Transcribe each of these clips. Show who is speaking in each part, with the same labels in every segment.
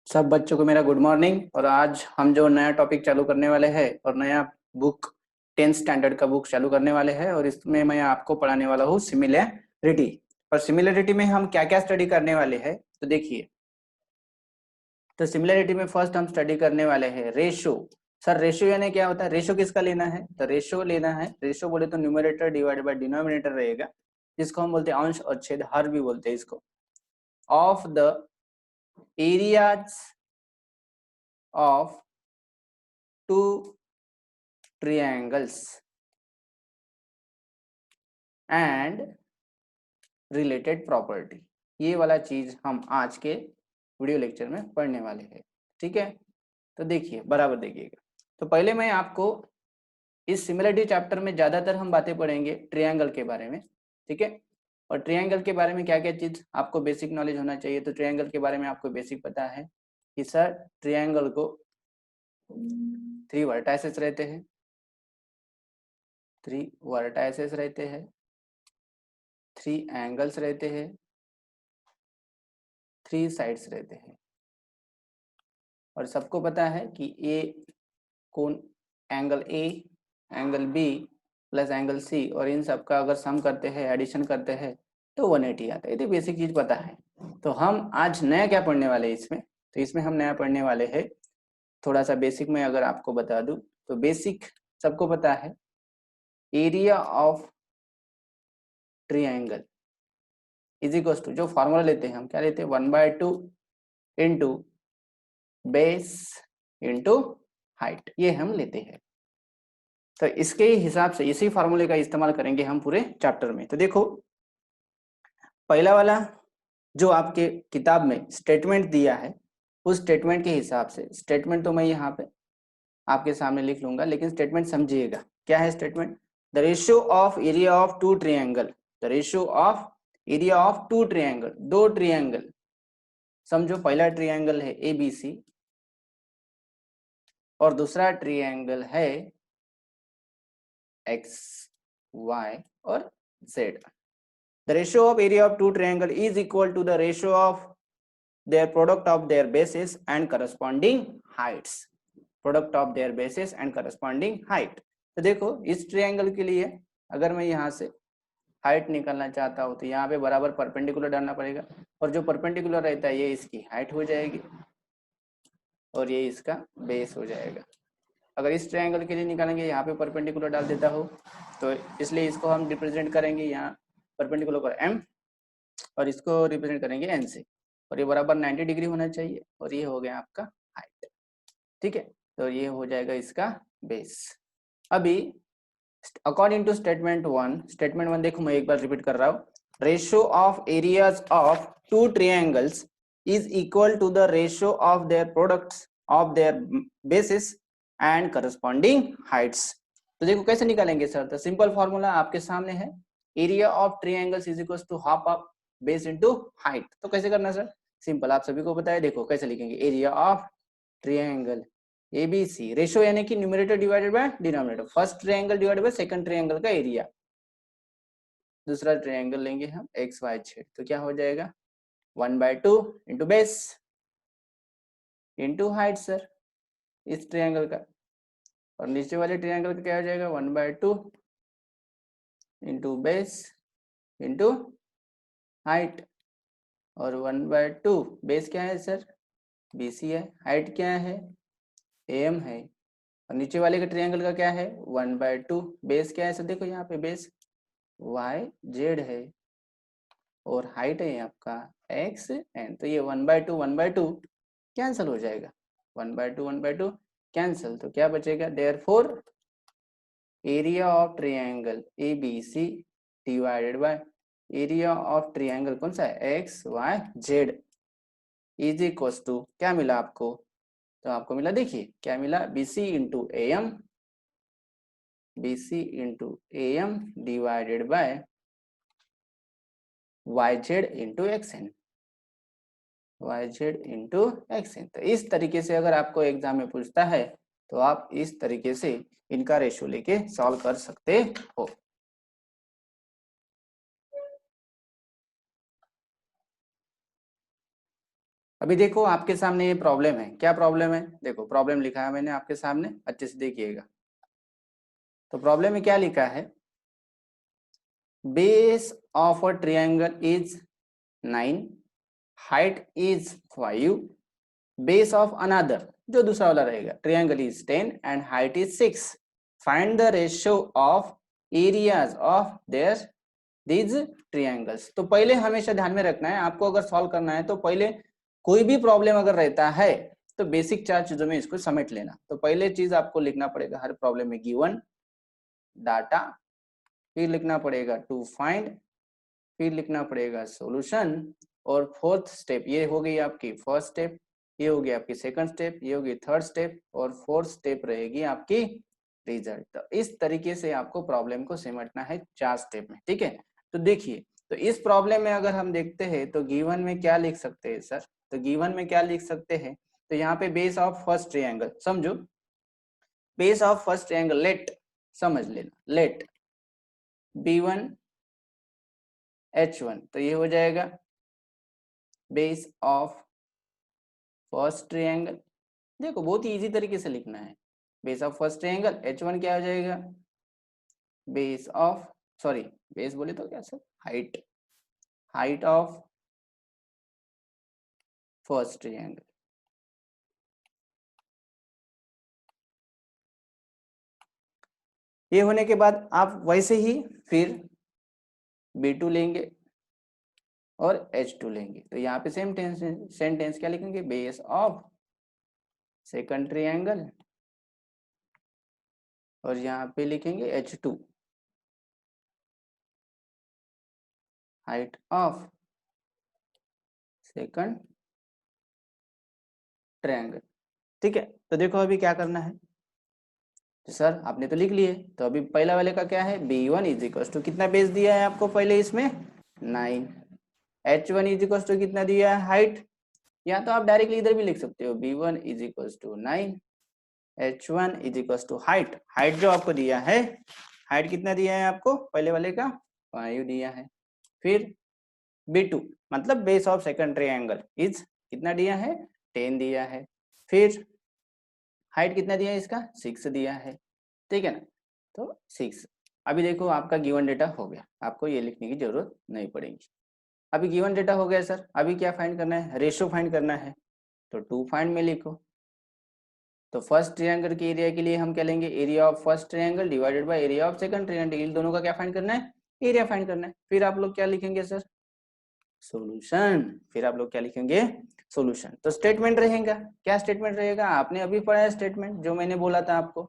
Speaker 1: सब बच्चों को मेरा गुड मॉर्निंग। और आज हम जो नया टॉपिक चालू करने वाले हैं और नया बुक 10th स्टैंडर्ड का बुक चालू करने वाले हैं और इसमें मैं आपको पढ़ाने वाला हूँ सिमिलैरिटी। और सिमिलैरिटी में हम क्या क्या स्टडी करने वाले हैं तो देखिए। तो सिमिलैरिटी में फर्स्ट हम स्टडी करने वाले हैं रेशो। सर रेशो यानी क्या होता है? रेशो किसका लेना है? तो रेशो लेना है, रेशो बोले तो न्यूमरेटर डिवाइडेड बाय डिनोमिनेटर रहेगा, जिसको हम बोलते हैं अंश और छेद, हर भी बोलते हैं इसको, of the areas of two triangles and related property। ये वाला चीज हम आज के वीडियो लेक्चर में पढ़ने वाले हैं। ठीक है, तो देखिए बराबर देखिएगा। तो पहले मैं आपको इस सिमिलरिटी चैप्टर में ज्यादातर हम बातें पढ़ेंगे ट्रायंगल के बारे में। ठीक है, और ट्रायंगल के बारे में क्या क्या चीज आपको बेसिक नॉलेज होना चाहिए। तो ट्रायंगल के बारे में आपको बेसिक पता है कि सर ट्रायंगल को 3 वर्टाइसेस रहते हैं, 3 वर्टाइसेस रहते हैं, 3 एंगल्स रहते हैं, 3 साइड्स रहते हैं। और सबको पता है कि ए कोण angle A, angle B plus angle C, और इन सब का अगर सम करते हैं, एडिशन करते हैं तो 180 आता है। ये तो बेसिक चीज पता है। तो हम आज नया क्या पढ़ने वाले हैं इसमें? तो इसमें हम नया पढ़ने वाले हैं, थोड़ा सा बेसिक में अगर आपको बता दूं तो बेसिक सबको पता है, area of triangle is equal to, जो फॉर्मूला लेते हैं हम क्या लेते हैं, 1/2 इंटू बेस इंटू हाइट, ये हम लेते हैं। तो इसके हिसाब से इसी फार्मूले का इस्तेमाल करेंगे हम पूरे चैप्टर में। तो देखो पहला वाला जो आपके किताब में स्टेटमेंट दिया है, उस स्टेटमेंट के हिसाब से, स्टेटमेंट तो मैं यहाँ पे आपके सामने लिख लूंगा, लेकिन स्टेटमेंट समझिएगा। क्या है statement? The ratio of area of two triangle, the ratio of area of two triangle, दो ट्रायंगल समझो। पहला ट्रायंगल है एबीसी और दूसरा ट्रायंगल है एक्स वाई और Z. The ratio of area of two triangle is equal to the ratio of their product of their bases and corresponding heights, product of their bases and corresponding height। तो देखो इस triangle के लिए अगर मैं यहाँ से हाइट निकालना चाहता हूँ तो यहाँ पे बराबर परपेंडिकुलर डालना पड़ेगा, और जो परपेंडिकुलर रहता है ये इसकी हाइट हो जाएगी और ये इसका बेस हो जाएगा। अगर इस ट्रायंगल के लिए निकालेंगे, यहाँ पे परपेंडिकुलर डाल देता हूँ, तो इसलिए इसको हम रिप्रेजेंट करेंगे यहाँ परपेंडिकुलर पर एम, और इसको रिप्रेजेंट करेंगे एन से, और ये बराबर 90 डिग्री होना चाहिए, और ये हो गया आपका हाइट। ठीक है, तो ये हो जाएगा इसका बेस। अभी according to statement one, statement one देखो मैं एक बार रिपीट कर रहा हूँ, ratio of areas of two triangles is equal to the ratio of their products of their basis and corresponding heights. तो देखो कैसे निकालेंगे सर? तो सिंपल फॉर्मूला आपके सामने है, area of triangles is equal to half of base into height. तो कैसे करना सर? सिंपल, आप सभी को पता है। देखो कैसे लिखेंगे, area of triangle ABC, ratio यानी कि numerator divided by denominator, first triangle divided by second triangle का एरिया, दूसरा ट्रायंगल लेंगे हम एक्स वाई जेड, तो क्या हो जाएगा 1/2 into base into height sir इस ट्रायंगल का, और नीचे वाले ट्रायंगल का क्या हो जाएगा 1/2 इंटू बेस इंटू हाइट, और 1/2 बेस क्या है सर? बीसी है, हाइट क्या है? एम है, और नीचे वाले के ट्रायंगल का क्या है 1/2, बेस क्या है सर? देखो यहाँ पे बेस वाई जेड है और हाइट है आपका एक्स एन, तो ये 1/2 कैंसिल हो जाएगा, 1/2 कैंसिल, तो क्या बचेगा? Therefore area of triangle ABC divided by area of triangle कौन सा है X Y Z is equal to, क्या मिला आपको? तो आपको मिला, देखिए क्या मिला, BC into m, BC into m divided by YZ into XN, YZ into XN। तो इस तरीके से अगर आपको एग्जाम में पूछता है तो आप इस तरीके से इनका रेशियो लेके सॉल्व कर सकते हो। अभी देखो आपके सामने ये प्रॉब्लम है, क्या प्रॉब्लम है, देखो प्रॉब्लम लिखा है मैंने आपके सामने, अच्छे से देखिएगा। तो प्रॉब्लम में क्या लिखा है, base of a triangle is 9, height is 5, base of another, जो दूसरा वाला रहेगा, triangle is 10 and height is 6, find the ratio of areas of their these triangles. तो पहले हमेशा ध्यान में रखना है, आपको अगर सॉल्व करना है तो पहले कोई भी प्रॉब्लम अगर रहता है तो बेसिक 4 चीजों में इसको समेट लेना। तो पहले चीज आपको लिखना पड़ेगा हर प्रॉब्लम में गिवन डाटा, फिर लिखना पड़ेगा टू फाइंड, फिर लिखना पड़ेगा सॉल्यूशन, और फोर्थ स्टेप, ये हो गई आपकी फर्स्ट स्टेप, ये हो गई आपकी सेकंड स्टेप, ये होगी थर्ड स्टेप, और फोर्थ स्टेप रहेगी आपकी रिजल्ट। तो इस तरीके से आपको प्रॉब्लम को सिमटना है 4 स्टेप में, ठीक है। तो देखिए, तो इस प्रॉब्लम में अगर हम देखते हैं तो गिवन में क्या लिख सकते हैं सर, तो गिवन में क्या लिख सकते हैं, तो यहाँ पे बेस ऑफ फर्स्ट ट्रायंगल, समझो base of first triangle, let, समझ लेना, लेट B1 H1, तो ये हो जाएगा बेस ऑफ फर्स्ट ट्रायंगल। देखो बहुत ही इजी तरीके से लिखना है, base of first triangle, H1 क्या हो जाएगा, बेस ऑफ, सॉरी बेस बोले तो क्या sir, height, height of first triangle. ये होने के बाद आप वैसे ही फिर B2 लेंगे और H2 लेंगे, तो यहाँ पे सेम सेंटेंस क्या लिखेंगे, बेस ऑफ सेकंड ट्रायंगल, और यहाँ पे लिखेंगे H2, height of second triangle, ठीक है। तो देखो अभी क्या करना है, तो सर आपने तो लिख लिए, तो अभी पहला वाले का क्या है, B1 इज इक्वल टू कितना बेस दिया है आपको पहले इसमें 9, H1 इज इक्वल टू कितना दिया है हाइट, या तो आप डायरेक्टली इधर भी लिख सकते हो, B1 is equal to 9, H1 is equal to height, height जो आपको दिया है, हाइट कितना दिया है आपको पहले वाले का 5 दिया है, फिर B2 मतलब base of second triangle is कितना दिया है 10 दिया है, फिर हाइट कितना दिया है इसका 6 दिया है, ठीक है ना, तो 6। अभी देखो आपका गिवन डेटा हो गया, आपको ये लिखने की जरूरत नहीं पड़ेगी। अभी गिवन डेटा हो गया सर, अभी क्या फाइंड करना है, रेशियो फाइंड करना है, तो टू फाइंड में लिखो। तो फर्स्ट ट्रायंगल के एरिया के लिए हम क्या लेंगे, area of first triangle divided by area of second triangle, इन दोनों का क्या फाइंड करना है, एरिया फाइंड करना है। फिर आप लोग क्या लिखेंगे सर, सॉल्यूशन, फिर आप लोग क्या लिखेंगे, सॉल्यूशन। तो स्टेटमेंट रहेगा, क्या स्टेटमेंट रहेगा, आपने अभी पढ़ा है स्टेटमेंट जो मैंने बोला था आपको,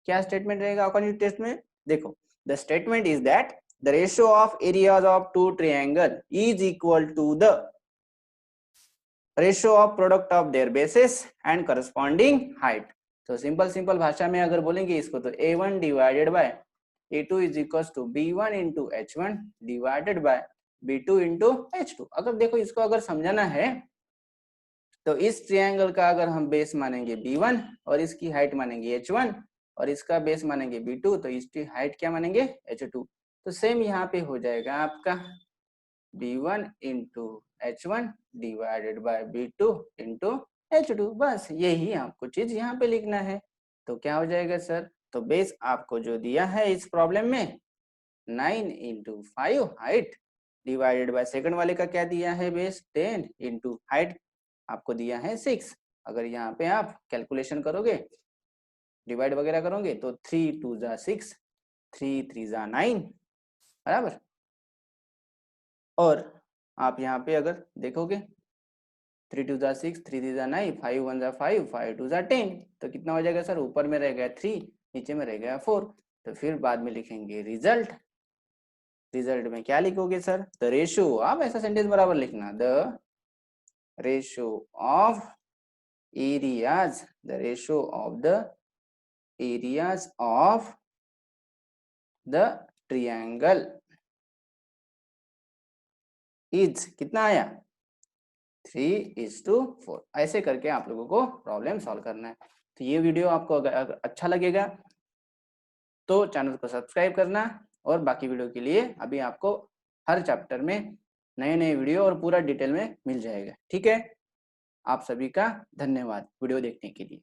Speaker 1: क्या स्टेटमेंट रहेगा अकॉर्डिंग टू टेस्ट में, देखो the statement is that the ratio of areas of two triangle is equal to the ratio of product of their basis and corresponding height. तो सिंपल भाषा में अगर बोलेंगे इसको, तो A1 divided by A2 is equal to B1 into H1 divided by B2 into H2। अगर देखो इसको अगर समझाना है तो इस ट्रायंगल का अगर हम बेस मानेंगे B1 और इसकी हाइट मानेंगे H1 और इसका बेस मानेंगे B2, तो इसकी हाइट क्या मानेंगे H2। तो सेम यहाँ पे हो जाएगा आपका B1 into H1 divided by B2 into H2, बस यही आपको चीज यहाँ पे लिखना है। तो क्या हो जाएगा सर, तो बेस आपको जो दिया है इस प्रॉब्लम में 9 into 5 height divided by second वाले का क्या दिया है बेस 10 इंटू हाइट आपको दिया है 6। अगर यहाँ पे आप कैलकुलेशन करोगे, डिवाइड वगैरह करोगे, तो 3 2 जा 6, 3 3 जा 9, बराबर। और आप यहाँ पे अगर देखोगे 3 2 जा 6, 3 3 जा 9, 5 1 जा 5, 5 2 जा 10, तो कितना हो जाएगा सर, ऊपर में रह गया 3, नीचे में रह गया 4। तो फिर बाद में लिखेंगे रिजल्ट, रिजल्ट में क्या लिखोगे सर, द रेशियो, आप ऐसा सेंटेंस बराबर लिखना, the ratio of areas, the ratio of the areas of the triangle is कितना आया 3:4। ऐसे करके आप लोगों को प्रॉब्लम सॉल्व करना है। तो ये वीडियो आपको अगर अच्छा लगेगा तो चैनल को सब्सक्राइब करना, और बाकी वीडियो के लिए अभी आपको हर चैप्टर में नए नए वीडियो और पूरा डिटेल में मिल जाएगा, ठीक है। आप सभी का धन्यवाद वीडियो देखने के लिए।